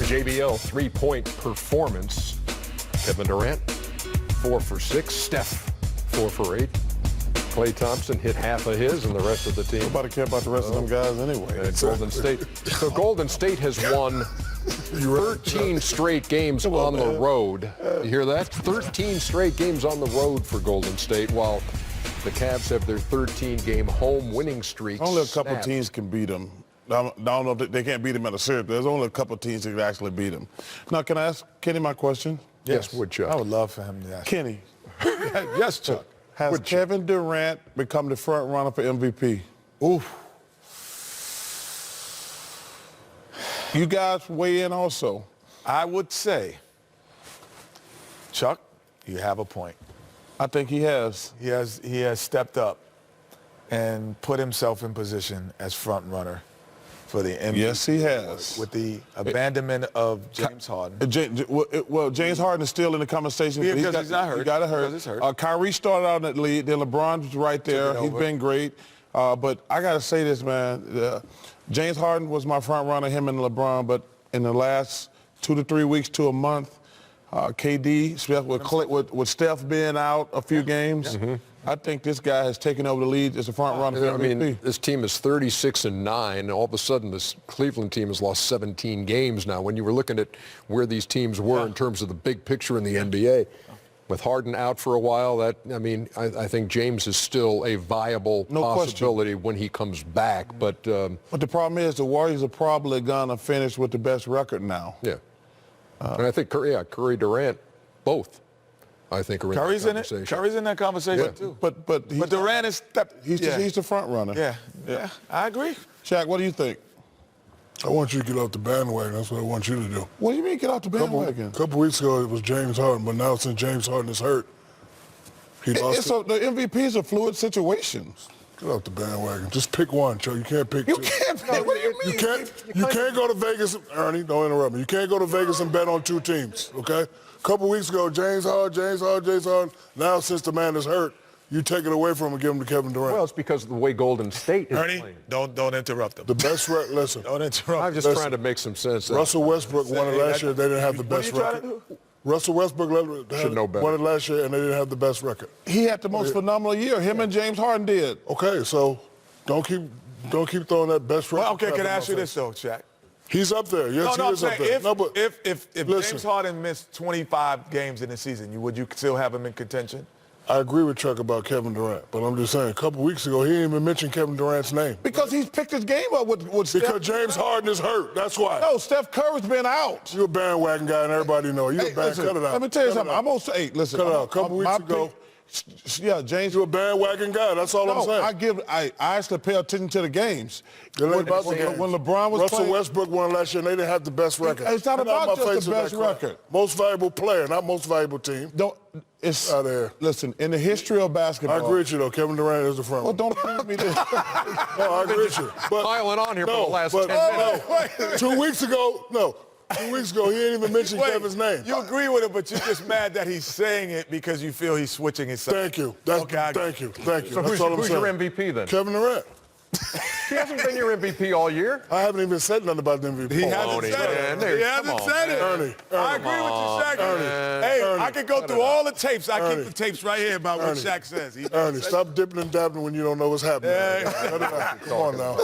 JBL three-point performance. Kevin Durant, 4 for 6. Steph, 4 for 8. Klay Thompson hit half of his, and the rest of the team. Nobody care about the rest of them guys anyway. Golden State. So Golden State has won 13 straight games on the road. You hear that? 13 straight games on the road for Golden State, while the Cavs have their 13-game home winning streak. Only a couple teams can beat them. I don't know if they can't beat them at a series. There's only a couple teams that can actually beat them. Now, can I ask Kenny my question? Yes, Woodchuck. I would love for him to ask. Kenny. Yes, Chuck. Has Kevin Durant become the front runner for MVP? Oof. You guys weigh in also. I would say, Chuck, you have a point. I think he has. He has stepped up and put himself in position as front runner for the MVP. Yes, he has. With the abandonment of James Harden. Well, James Harden is still in the conversation. Yeah, because he's not hurt. He got hurt. Because he's hurt. Kyrie started out in that lead. Then LeBron was right there. He's been great. But I got to say this, man. James Harden was my front runner, him and LeBron. But in the last 2 to 3 weeks to a month, KD, with Steph being out a few games, I think this guy has taken over the lead as a front runner for MVP. I mean, this team is 36-9. All of a sudden, this Cleveland team has lost 17 games now. When you were looking at where these teams were in terms of the big picture in the NBA, with Harden out for a while, I think James is still a viable possibility when he comes back. But the problem is the Warriors are probably going to finish with the best record now. Yeah. And I think, Curry, Durant, both, I think, are in Curry's that in conversation. it. Curry's in that conversation, too. But Durant is he's the front runner. Yeah, I agree. Shaq, what do you think? I want you to get off the bandwagon. That's what I want you to do. What do you mean get off the bandwagon? A couple weeks ago, it was James Harden, but now since James Harden is hurt, he lost it. The MVP is a fluid situation. Get off the bandwagon. Just pick one, Joe. You can't pick two. You can't pick. What do you mean? You can't go to Vegas. Ernie, don't interrupt me. You can't go to Vegas and bet on two teams, okay? A couple weeks ago, James Harden. Now, since the man is hurt, you take it away from him and give him to Kevin Durant. Well, it's because of the way Golden State is Ernie, playing. don't interrupt him. The best listen. Don't interrupt. I'm just trying to make some sense. Russell Westbrook won it last year. They didn't have the best record. Russell Westbrook won it last year, and they didn't have the best record. He had the most phenomenal year. Him and James Harden did. Okay, so don't keep throwing that best record. Well, okay, can I ask you this, though, Shaq? He's up there. Yes, he is up there. If James Harden missed 25 games in the season, would you still have him in contention? I agree with Chuck about Kevin Durant, but I'm just saying, a couple weeks ago, he didn't even mention Kevin Durant's name. Because he's picked his game up with Steph. Because James Harden is hurt. That's why. No, Steph Curry's been out. You're a bandwagon guy, and everybody knows. Cut it out. Let me tell you something. I'm going to say, listen. Cut it out. A couple weeks ago. Yeah, James. You're a bandwagon guy. That's all I'm saying. I actually pay attention to the games. When LeBron was Russell playing, Westbrook won last year, and they didn't have the best record. It's not about just the best record. Most valuable player, not most valuable team. It's out there. Listen, in the history of basketball. I agree with you, though. Kevin Durant is the front. Well, don't accuse me. No, I agree with you. Piling on here for the last 10 minutes. 2 weeks ago, 2 weeks ago, he didn't even mention Kevin's name. You agree with him, but you're just mad that he's saying it because you feel he's switching his side. Thank you. Thank you. So That's all I'm who's saying. your MVP then? Kevin Durant. He hasn't been your MVP all year. I haven't even said nothing about the MVP. He hasn't said it. He hasn't said it. Ernie. I agree with you, Shaq. Hey, I can go through all the tapes. I keep the tapes right here about what Shaq says. Ernie, stop dipping and dabbing when you don't know what's happening. Come on now.